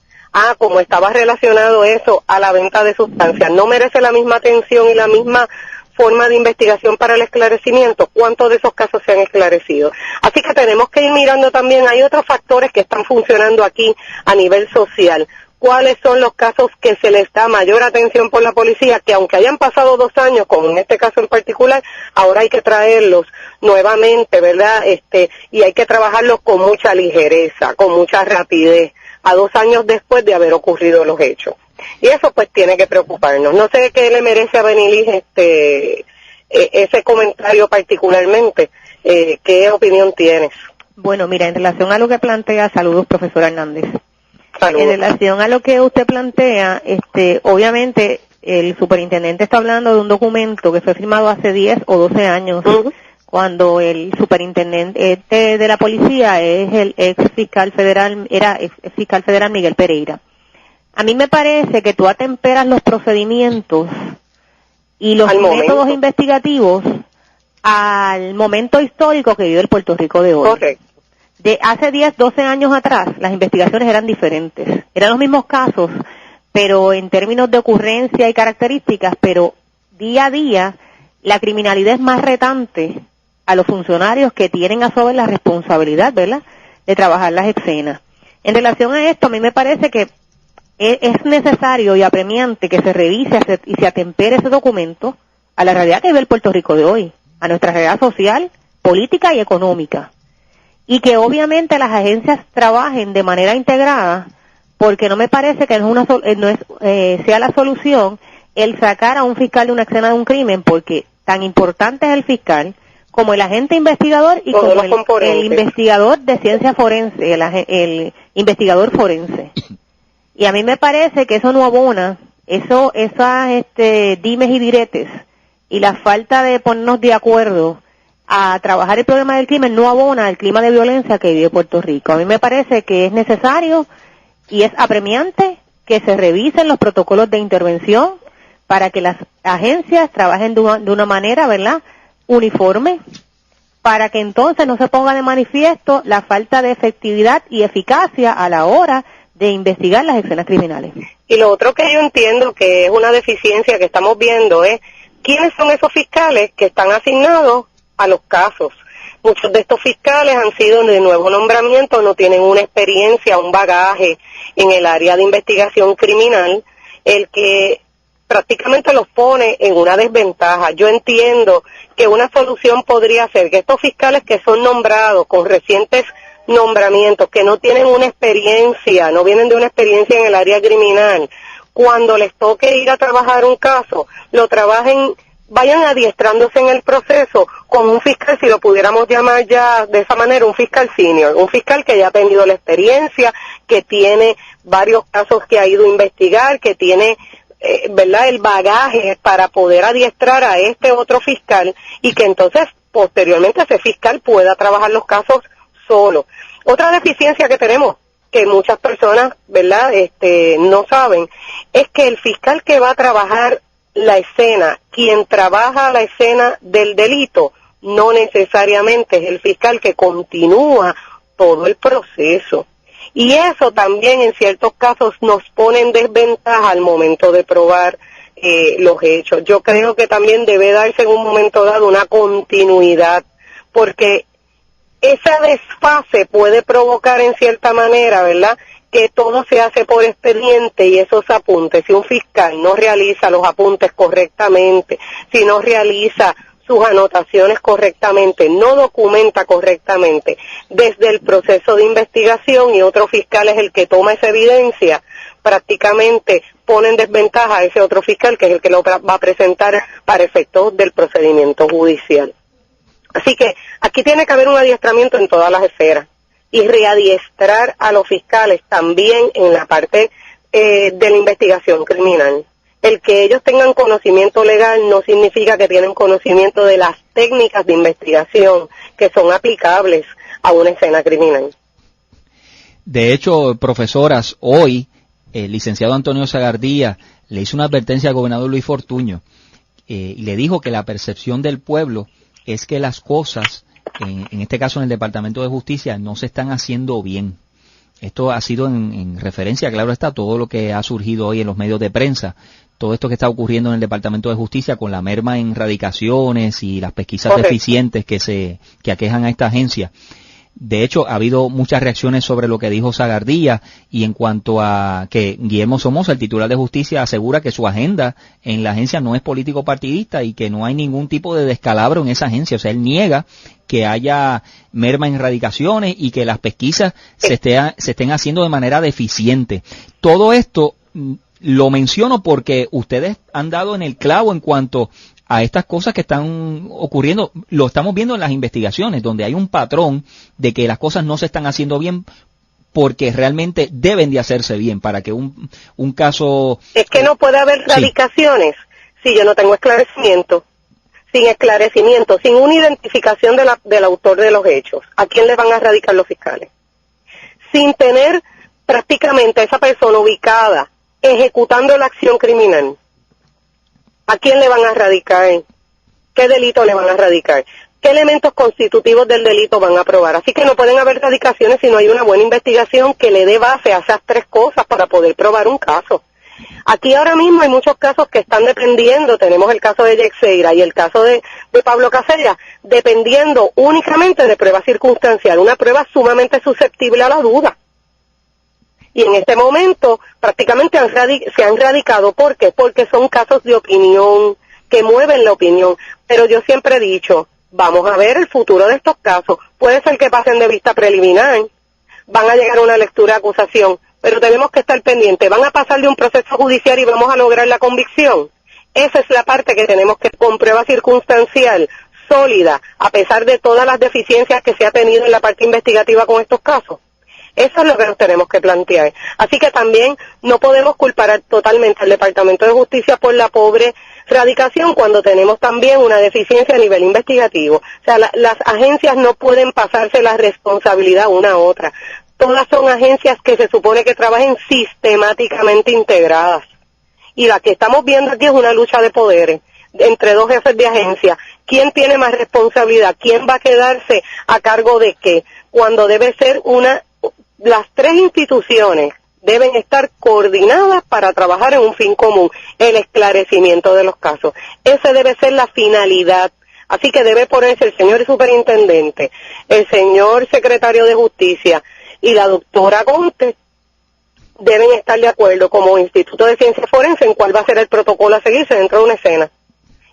Speaker 7: Como estaba relacionado eso a la venta de sustancias, ¿no merece la misma atención y la misma forma de investigación para el esclarecimiento? ¿Cuántos de esos casos se han esclarecido? Así que tenemos que ir mirando también, hay otros factores que están funcionando aquí a nivel social. ¿Cuáles son los casos que se les da mayor atención por la policía? Que aunque hayan pasado 2 años, como en este caso en particular, ahora hay que traerlos nuevamente, ¿verdad? Y hay que trabajarlos con mucha ligereza, con mucha rapidez, a 2 años después de haber ocurrido los hechos. Y eso pues tiene que preocuparnos. No sé qué le merece a Benilis ese comentario particularmente. ¿Qué opinión tienes?
Speaker 9: Bueno, mira, en relación a lo que plantea, saludos, profesora Hernández.
Speaker 7: Saludos.
Speaker 9: En relación a lo que usted plantea, obviamente el superintendente está hablando de un documento que fue firmado hace 10 o 12 años, cuando el superintendente de la policía es el ex fiscal federal Miguel Pereira. A mí me parece que tú atemperas los procedimientos y los métodos investigativos al momento histórico que vive el Puerto Rico de hoy.
Speaker 7: Correcto.
Speaker 9: De hace 10, 12 años atrás, las investigaciones eran diferentes. Eran los mismos casos, pero en términos de ocurrencia y características, pero día a día la criminalidad es más retante a los funcionarios que tienen a su vez la responsabilidad, ¿verdad?, de trabajar las escenas. En relación a esto, a mí me parece que es necesario y apremiante que se revise y se atempere ese documento a la realidad que vive el Puerto Rico de hoy, a nuestra realidad social, política y económica. Y que obviamente las agencias trabajen de manera integrada, porque no me parece que sea la solución el sacar a un fiscal de una escena de un crimen, porque tan importante es el fiscal como el agente investigador y como el investigador de ciencia forense, el investigador forense. Y a mí me parece que eso no abona, esas dimes y diretes y la falta de ponernos de acuerdo a trabajar el problema del crimen no abona el clima de violencia que vive Puerto Rico. A mí me parece que es necesario y es apremiante que se revisen los protocolos de intervención para que las agencias trabajen de una manera, ¿verdad?, uniforme, para que entonces no se ponga de manifiesto la falta de efectividad y eficacia a la hora de investigar las escenas criminales.
Speaker 7: Y lo otro que yo entiendo que es una deficiencia que estamos viendo es quiénes son esos fiscales que están asignados a los casos. Muchos de estos fiscales han sido de nuevo nombramiento, no tienen una experiencia, un bagaje en el área de investigación criminal, el que prácticamente los pone en una desventaja. Yo entiendo que una solución podría ser que estos fiscales que son nombrados con recientes nombramientos, que no tienen una experiencia, no vienen de una experiencia en el área criminal, cuando les toque ir a trabajar un caso, lo trabajen, vayan adiestrándose en el proceso con un fiscal, si lo pudiéramos llamar ya de esa manera, un fiscal senior, un fiscal que ya ha tenido la experiencia, que tiene varios casos que ha ido a investigar, que tiene ¿verdad?, el bagaje para poder adiestrar a este otro fiscal y que entonces posteriormente ese fiscal pueda trabajar los casos solo. Otra deficiencia que tenemos, que muchas personas, ¿verdad?, no saben, es que el fiscal que va a trabajar la escena, quien trabaja la escena del delito, no necesariamente es el fiscal que continúa todo el proceso.
Speaker 10: Y eso también en ciertos casos nos pone en desventaja al momento de probar los hechos. Yo creo que también debe darse en un momento dado una continuidad, porque esa desfase puede provocar en cierta manera, ¿verdad?, que todo se hace por expediente y esos apuntes. Si un fiscal no realiza los apuntes correctamente, si no realiza sus anotaciones correctamente, no documenta correctamente desde el proceso de investigación y otro fiscal es el que toma esa evidencia, prácticamente pone en desventaja a ese otro fiscal que es el que lo va a presentar para efectos del procedimiento judicial. Así que aquí tiene que haber un adiestramiento en todas las esferas y readiestrar a los fiscales también en la parte de la investigación criminal. El que ellos tengan conocimiento legal no significa que tienen conocimiento de las técnicas de investigación que son aplicables a una escena criminal.
Speaker 6: De hecho, profesoras, hoy el licenciado Antonio Zagardía le hizo una advertencia al gobernador Luis Fortuño y le dijo que la percepción del pueblo es que las cosas, en este caso en el Departamento de Justicia, no se están haciendo bien. Esto ha sido en referencia, claro está, todo lo que ha surgido hoy en los medios de prensa, todo esto que está ocurriendo en el Departamento de Justicia con la merma en radicaciones y las pesquisas deficientes que aquejan a esta agencia. De hecho, ha habido muchas reacciones sobre lo que dijo Zagardía y en cuanto a que Guillermo Somoza, el titular de Justicia, asegura que su agenda en la agencia no es político partidista y que no hay ningún tipo de descalabro en esa agencia. O sea, él niega que haya merma en radicaciones y que las pesquisas se estén haciendo de manera deficiente. Todo esto lo menciono porque ustedes han dado en el clavo en cuanto a estas cosas que están ocurriendo. Lo estamos viendo en las investigaciones, donde hay un patrón de que las cosas no se están haciendo bien porque realmente deben de hacerse bien para que un caso...
Speaker 10: Es que no puede haber radicaciones si yo no tengo esclarecimiento. Sin esclarecimiento, sin una identificación del autor de los hechos, ¿a quién le van a radicar los fiscales? Sin tener prácticamente a esa persona ubicada, ejecutando la acción criminal, ¿a quién le van a radicar? ¿Qué delito le van a radicar? ¿Qué elementos constitutivos del delito van a probar? Así que no pueden haber radicaciones si no hay una buena investigación que le dé base a esas tres cosas para poder probar un caso. Aquí ahora mismo hay muchos casos que están dependiendo, tenemos el caso de Yexeira y el caso de Pablo Casella, dependiendo únicamente de prueba circunstancial, una prueba sumamente susceptible a la duda. Y en este momento prácticamente se han radicado. ¿Por qué? Porque son casos de opinión, que mueven la opinión. Pero yo siempre he dicho, vamos a ver el futuro de estos casos. Puede ser que pasen de vista preliminar, van a llegar a una lectura de acusación, pero tenemos que estar pendientes. Van a pasar de un proceso judicial y vamos a lograr la convicción. Esa es la parte que tenemos que, con prueba circunstancial, sólida, a pesar de todas las deficiencias que se ha tenido en la parte investigativa con estos casos. Eso es lo que nos tenemos que plantear. Así que también no podemos culpar totalmente al Departamento de Justicia por la pobre radicación cuando tenemos también una deficiencia a nivel investigativo. O sea, las agencias no pueden pasarse la responsabilidad una a otra. Todas son agencias que se supone que trabajen sistemáticamente integradas. Y la que estamos viendo aquí es una lucha de poderes entre dos jefes de agencia. ¿Quién tiene más responsabilidad? ¿Quién va a quedarse a cargo de qué? Cuando debe ser las tres instituciones deben estar coordinadas para trabajar en un fin común, el esclarecimiento de los casos. Esa debe ser la finalidad. Así que debe ponerse el señor superintendente, el señor secretario de Justicia y la doctora Conte deben estar de acuerdo como Instituto de Ciencias Forenses en cuál va a ser el protocolo a seguirse dentro de una escena.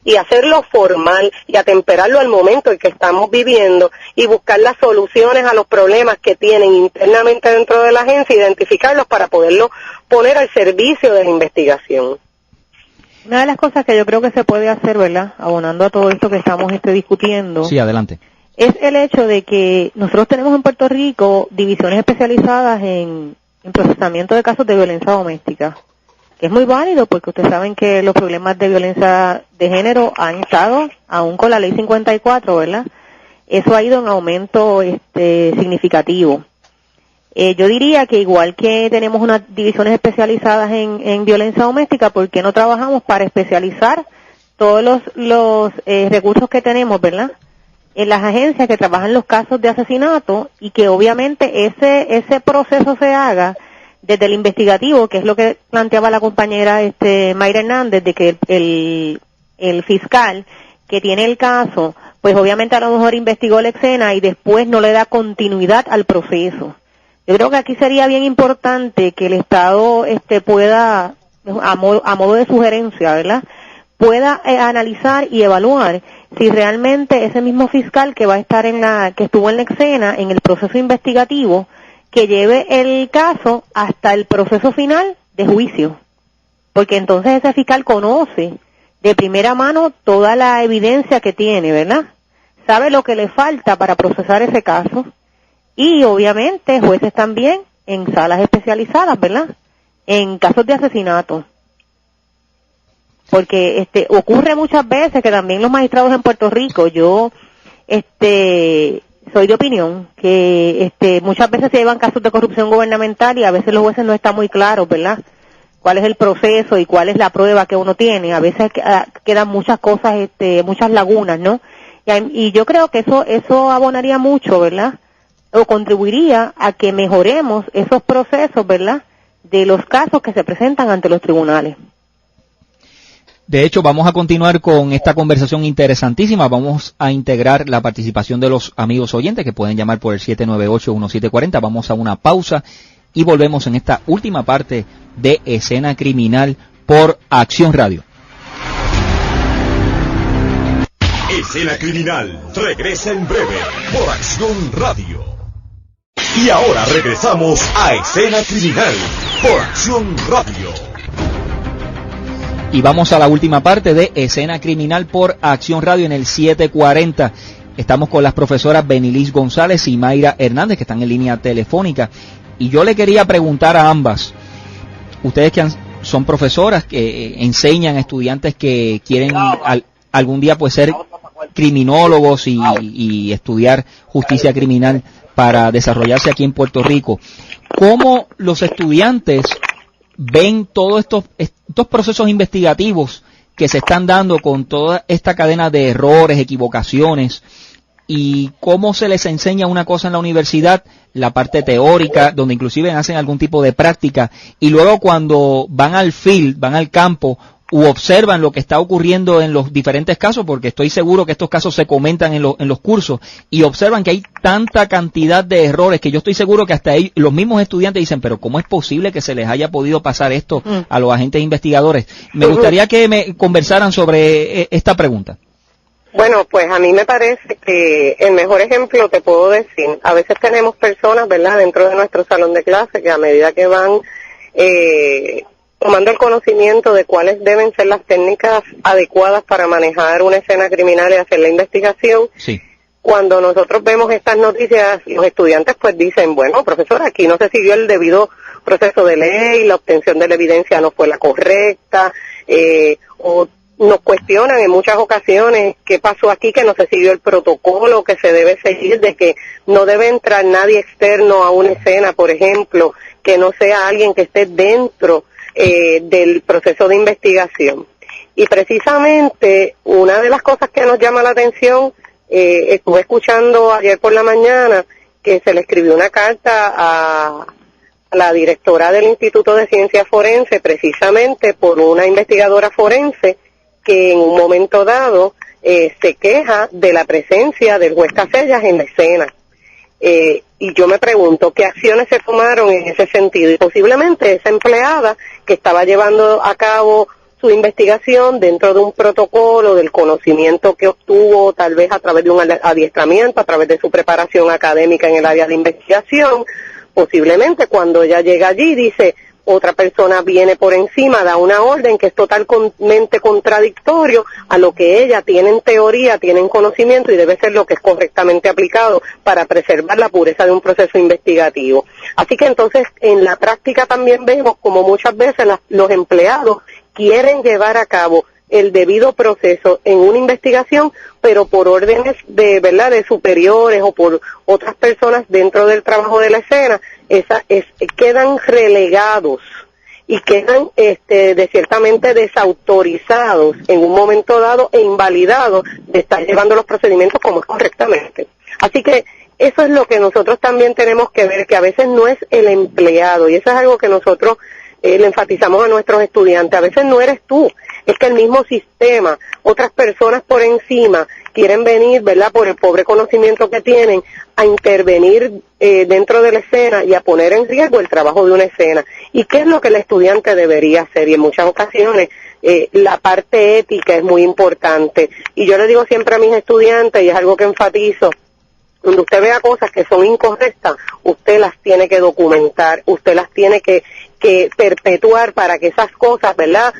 Speaker 10: Y hacerlo formal y atemperarlo al momento en que estamos viviendo y buscar las soluciones a los problemas que tienen internamente dentro de la agencia, identificarlos para poderlos poner al servicio de la investigación.
Speaker 9: Una de las cosas que yo creo que se puede hacer, ¿verdad?, abonando a todo esto que estamos discutiendo.
Speaker 6: Sí, adelante.
Speaker 9: Es el hecho de que nosotros tenemos en Puerto Rico divisiones especializadas en procesamiento de casos de violencia doméstica. Que es muy válido porque ustedes saben que los problemas de violencia de género han estado, aún con la ley 54, ¿verdad? Eso ha ido en aumento significativo. Yo diría que igual que tenemos unas divisiones especializadas en violencia doméstica, ¿por qué no trabajamos para especializar todos los recursos que tenemos, ¿verdad?, en las agencias que trabajan los casos de asesinato y que obviamente ese proceso se haga desde el investigativo, que es lo que planteaba la compañera Mayra Hernández, de que el fiscal que tiene el caso, pues obviamente a lo mejor investigó la escena y después no le da continuidad al proceso. Yo creo que aquí sería bien importante que el Estado pueda, a modo de sugerencia, ¿verdad?, pueda analizar y evaluar si realmente ese mismo fiscal que va a estar que estuvo en la escena, en el proceso investigativo, que lleve el caso hasta el proceso final de juicio. Porque entonces ese fiscal conoce de primera mano toda la evidencia que tiene, ¿verdad? Sabe lo que le falta para procesar ese caso. Y obviamente jueces también en salas especializadas, ¿verdad?, en casos de asesinato. Porque ocurre muchas veces que también los magistrados en Puerto Rico, yo soy de opinión que muchas veces se llevan casos de corrupción gubernamental y a veces los jueces no están muy claros, ¿verdad?, cuál es el proceso y cuál es la prueba que uno tiene. A veces quedan muchas cosas, muchas lagunas, ¿no? Y yo creo que eso abonaría mucho, ¿verdad?, o contribuiría a que mejoremos esos procesos, ¿verdad?, de los casos que se presentan ante los tribunales.
Speaker 6: De hecho, vamos a continuar con esta conversación interesantísima. Vamos a integrar la participación de los amigos oyentes que pueden llamar por el 798-1740. Vamos a una pausa y volvemos en esta última parte de Escena Criminal por Acción Radio.
Speaker 8: Escena Criminal regresa en breve por Acción Radio. Y ahora regresamos a Escena Criminal por Acción Radio.
Speaker 6: Y vamos a la última parte de Escena Criminal por Acción Radio en el 740. Estamos con las profesoras Benilis González y Mayra Hernández, que están en línea telefónica. Y yo le quería preguntar a ambas, ustedes que son profesoras, que enseñan a estudiantes que quieren algún día pues ser criminólogos y estudiar justicia criminal para desarrollarse aquí en Puerto Rico, ¿cómo los estudiantes ven todos estos procesos investigativos que se están dando con toda esta cadena de errores, equivocaciones, y cómo se les enseña una cosa en la universidad, la parte teórica, donde inclusive hacen algún tipo de práctica, y luego cuando van al field, van al campo, u observan lo que está ocurriendo en los diferentes casos, porque estoy seguro que estos casos se comentan en los cursos, y observan que hay tanta cantidad de errores que yo estoy seguro que hasta ellos, los mismos estudiantes dicen, pero ¿cómo es posible que se les haya podido pasar esto a los agentes investigadores? Me gustaría que me conversaran sobre esta pregunta.
Speaker 10: Bueno, pues a mí me parece que el mejor ejemplo te puedo decir, a veces tenemos personas, ¿verdad?, dentro de nuestro salón de clase que a medida que van tomando el conocimiento de cuáles deben ser las técnicas adecuadas para manejar una escena criminal y hacer la investigación,
Speaker 6: sí.
Speaker 10: Cuando nosotros vemos estas noticias, los estudiantes pues dicen, bueno, profesor, aquí no se siguió el debido proceso de ley, la obtención de la evidencia no fue la correcta, o nos cuestionan en muchas ocasiones qué pasó aquí, que no se siguió el protocolo que se debe seguir, de que no debe entrar nadie externo a una escena, por ejemplo, que no sea alguien que esté dentro del proceso de investigación. Y precisamente una de las cosas que nos llama la atención, estuve escuchando ayer por la mañana que se le escribió una carta a la directora del Instituto de Ciencia Forense, precisamente por una investigadora forense que en un momento dado se queja de la presencia del juez Casellas en la escena. Y yo me pregunto qué acciones se tomaron en ese sentido, y posiblemente esa empleada que estaba llevando a cabo su investigación dentro de un protocolo, del conocimiento que obtuvo tal vez a través de un adiestramiento, a través de su preparación académica en el área de investigación, posiblemente cuando ella llega allí dice, otra persona viene por encima, da una orden que es totalmente contradictorio a lo que ella tiene en teoría, tiene en conocimiento, y debe ser lo que es correctamente aplicado para preservar la pureza de un proceso investigativo. Así que entonces en la práctica también vemos como muchas veces los empleados quieren llevar a cabo el debido proceso en una investigación, pero por órdenes de superiores o por otras personas dentro del trabajo de la escena, quedan relegados. y quedan ciertamente desautorizados en un momento dado e invalidados de estar llevando los procedimientos como es correctamente. Así que eso es lo que nosotros también tenemos que ver, que a veces no es el empleado, y eso es algo que nosotros le enfatizamos a nuestros estudiantes. A veces no eres tú, es que el mismo sistema, otras personas por encima quieren venir, ¿verdad?, por el pobre conocimiento que tienen, a intervenir dentro de la escena y a poner en riesgo el trabajo de una escena. ¿Y qué es lo que el estudiante debería hacer? Y en muchas ocasiones la parte ética es muy importante. Y yo le digo siempre a mis estudiantes, y es algo que enfatizo, cuando usted vea cosas que son incorrectas, usted las tiene que documentar, usted las tiene que perpetuar para que esas cosas, ¿verdad?,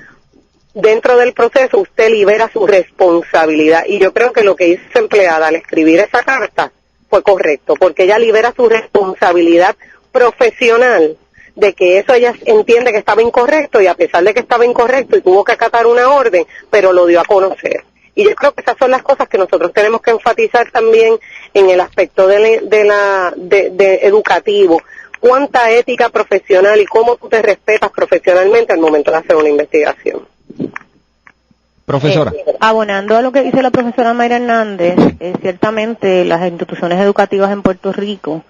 Speaker 10: dentro del proceso usted libera su responsabilidad. Y yo creo que lo que hizo esa empleada al escribir esa carta fue correcto, porque ella libera su responsabilidad profesional de que eso ella entiende que estaba incorrecto, y a pesar de que estaba incorrecto y tuvo que acatar una orden, pero lo dio a conocer. Y yo creo que esas son las cosas que nosotros tenemos que enfatizar también en el aspecto de educativo. Cuánta ética profesional y cómo tú te respetas profesionalmente al momento de hacer una investigación.
Speaker 6: Profesora.
Speaker 9: Abonando a lo que dice la profesora Mayra Hernández, ciertamente las instituciones educativas en Puerto Rico,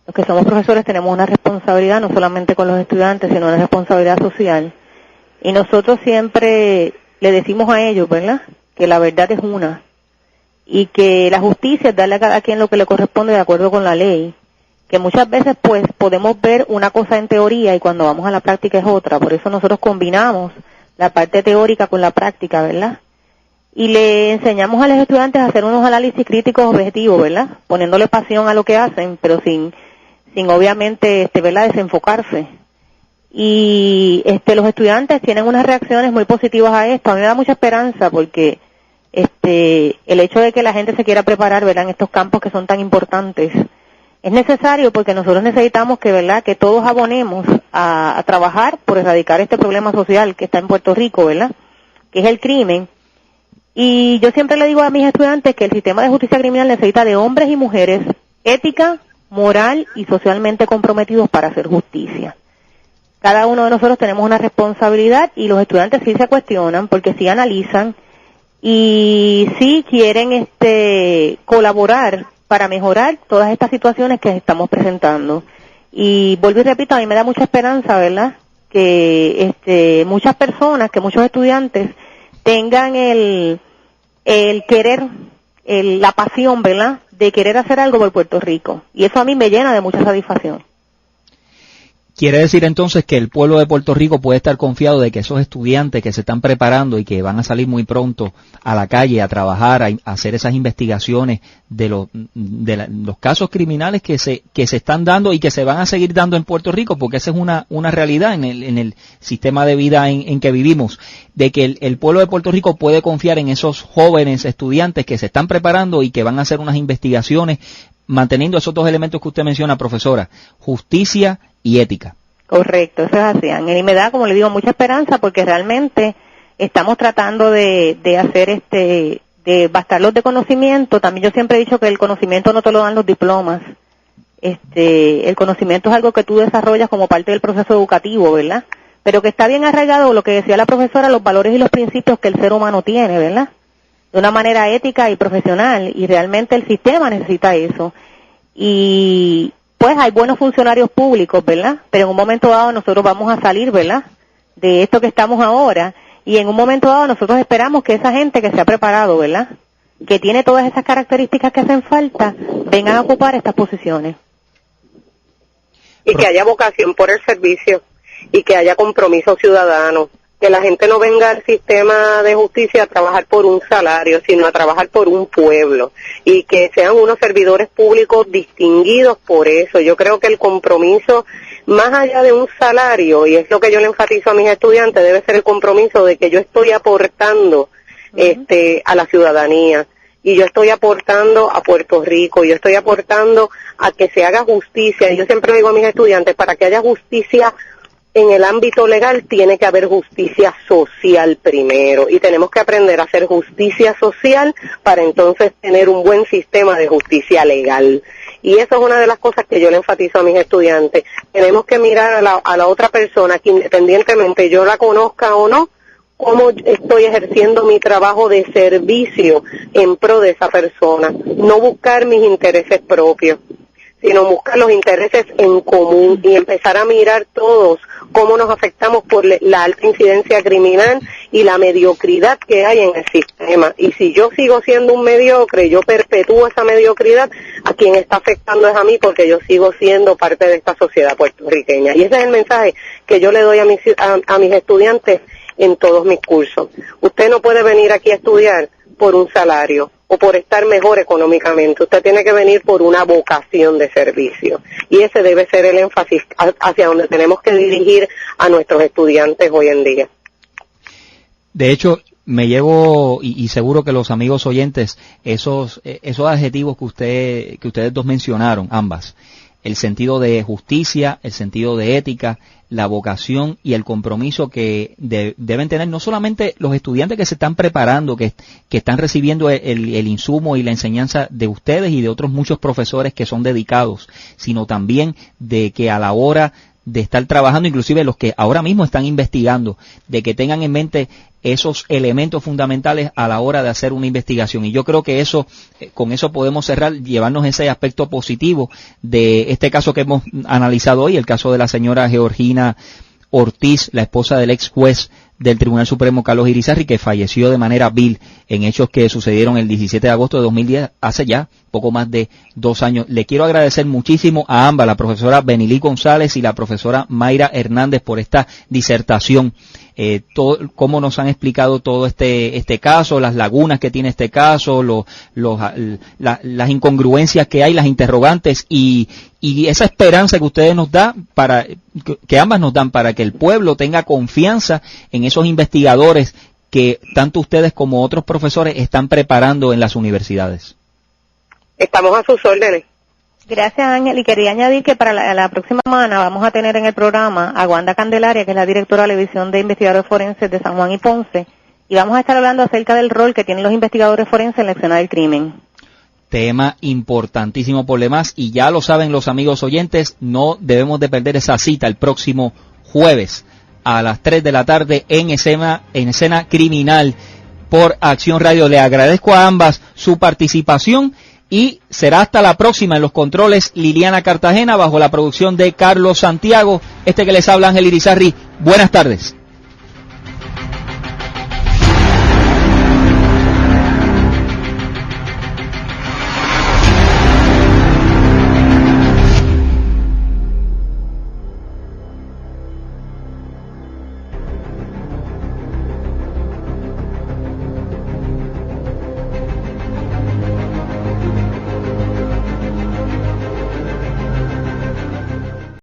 Speaker 9: los que somos profesores tenemos una responsabilidad no solamente con los estudiantes, sino una responsabilidad social. Y nosotros siempre le decimos a ellos, ¿verdad?, que la verdad es una, y que la justicia es darle a cada quien lo que le corresponde de acuerdo con la ley, que muchas veces pues podemos ver una cosa en teoría y cuando vamos a la práctica es otra. Por eso nosotros combinamos la parte teórica con la práctica, ¿verdad? Y le enseñamos a los estudiantes a hacer unos análisis críticos objetivos, ¿verdad?, poniéndole pasión a lo que hacen, pero sin obviamente, ¿verdad?, desenfocarse. Y los estudiantes tienen unas reacciones muy positivas a esto. A mí me da mucha esperanza porque el hecho de que la gente se quiera preparar, ¿verdad?, en estos campos que son tan importantes, es necesario porque nosotros necesitamos que, ¿verdad?, que todos abonemos a trabajar por erradicar este problema social que está en Puerto Rico, ¿verdad?, que es el crimen. Y yo siempre le digo a mis estudiantes que el sistema de justicia criminal necesita de hombres y mujeres ética, moral y socialmente comprometidos para hacer justicia. Cada uno de nosotros tenemos una responsabilidad y los estudiantes sí se cuestionan porque sí analizan y sí quieren colaborar para mejorar todas estas situaciones que estamos presentando. Y vuelvo y repito, a mí me da mucha esperanza, ¿verdad?, que muchas personas, que muchos estudiantes tengan el querer, la pasión, ¿verdad?, de querer hacer algo por Puerto Rico. Y eso a mí me llena de mucha satisfacción.
Speaker 6: Quiere decir entonces que el pueblo de Puerto Rico puede estar confiado de que esos estudiantes que se están preparando y que van a salir muy pronto a la calle a trabajar, a hacer esas investigaciones de los casos criminales que se están dando y que se van a seguir dando en Puerto Rico, porque esa es una realidad en el sistema de vida en que vivimos, de que el pueblo de Puerto Rico puede confiar en esos jóvenes estudiantes que se están preparando y que van a hacer unas investigaciones manteniendo esos dos elementos que usted menciona, profesora, justicia y ética.
Speaker 9: Correcto, eso es así, Ángel, y me da, como le digo, mucha esperanza porque realmente estamos tratando de hacer de bastarlos de conocimiento. También yo siempre he dicho que el conocimiento no te lo dan los diplomas. El conocimiento es algo que tú desarrollas como parte del proceso educativo, ¿verdad? Pero que está bien arraigado, lo que decía la profesora, los valores y los principios que el ser humano tiene, ¿verdad?, de una manera ética y profesional, y realmente el sistema necesita eso. Y pues hay buenos funcionarios públicos, ¿verdad?, pero en un momento dado nosotros vamos a salir, ¿verdad?, de esto que estamos ahora, y en un momento dado nosotros esperamos que esa gente que se ha preparado, ¿verdad?, que tiene todas esas características que hacen falta, vengan a ocupar estas posiciones.
Speaker 10: Y que haya vocación por el servicio, y que haya compromiso ciudadano. Que la gente no venga al sistema de justicia a trabajar por un salario, sino a trabajar por un pueblo, y que sean unos servidores públicos distinguidos por eso. Yo creo que el compromiso, más allá de un salario, y es lo que yo le enfatizo a mis estudiantes, debe ser el compromiso de que yo estoy aportando a la ciudadanía, y yo estoy aportando a Puerto Rico, yo estoy aportando a que se haga justicia. Y yo siempre digo a mis estudiantes, para que haya justicia en el ámbito legal tiene que haber justicia social primero, y tenemos que aprender a hacer justicia social para entonces tener un buen sistema de justicia legal. Y eso es una de las cosas que yo le enfatizo a mis estudiantes. Tenemos que mirar a la otra persona, que independientemente yo la conozca o no, cómo estoy ejerciendo mi trabajo de servicio en pro de esa persona. No buscar mis intereses propios, sino buscar los intereses en común y empezar a mirar todos cómo nos afectamos por la alta incidencia criminal y la mediocridad que hay en el sistema. Y si yo sigo siendo un mediocre, yo perpetúo esa mediocridad, a quien está afectando es a mí, porque yo sigo siendo parte de esta sociedad puertorriqueña. Y ese es el mensaje que yo le doy a mis estudiantes en todos mis cursos. Usted no puede venir aquí a estudiar por un salario o por estar mejor económicamente. Usted tiene que venir por una vocación de servicio. Y ese debe ser el énfasis hacia donde tenemos que dirigir a nuestros estudiantes hoy en día.
Speaker 6: De hecho, me llevo, y seguro que los amigos oyentes, esos adjetivos que ustedes dos mencionaron, ambas, el sentido de justicia, el sentido de ética, la vocación y el compromiso que deben tener no solamente los estudiantes que se están preparando, que están recibiendo el insumo y la enseñanza de ustedes y de otros muchos profesores que son dedicados, sino también de que a la hora de estar trabajando, inclusive los que ahora mismo están investigando, de que tengan en mente esos elementos fundamentales a la hora de hacer una investigación. Y yo creo que con eso podemos cerrar, llevarnos ese aspecto positivo de este caso que hemos analizado hoy, el caso de la señora Georgina Ortiz, la esposa del ex juez del Tribunal Supremo Carlos Irizarry, que falleció de manera vil en hechos que sucedieron el 17 de agosto de 2010, hace ya poco más de 2 años. Le quiero agradecer muchísimo a ambas, la profesora Benilí González y la profesora Mayra Hernández, por esta disertación. Cómo nos han explicado todo este caso, las lagunas que tiene este caso, las incongruencias que hay, las interrogantes y esa esperanza que ustedes nos dan que ambas nos dan para que el pueblo tenga confianza en esos investigadores que tanto ustedes como otros profesores están preparando en las universidades.
Speaker 10: Estamos a sus órdenes.
Speaker 9: Gracias, Ángel, y quería añadir que para la próxima semana vamos a tener en el programa a Wanda Candelaria, que es la directora de la División de Investigadores Forenses de San Juan y Ponce, y vamos a estar hablando acerca del rol que tienen los investigadores forenses en la escena del crimen.
Speaker 6: Tema importantísimo por demás, y ya lo saben los amigos oyentes, no debemos de perder esa cita el próximo jueves a las 3 de la tarde en Escena Criminal por Acción Radio. Le agradezco a ambas su participación. Y será hasta la próxima. En los controles, Liliana Cartagena, bajo la producción de Carlos Santiago. Que les habla, Ángel Irizarry. Buenas tardes.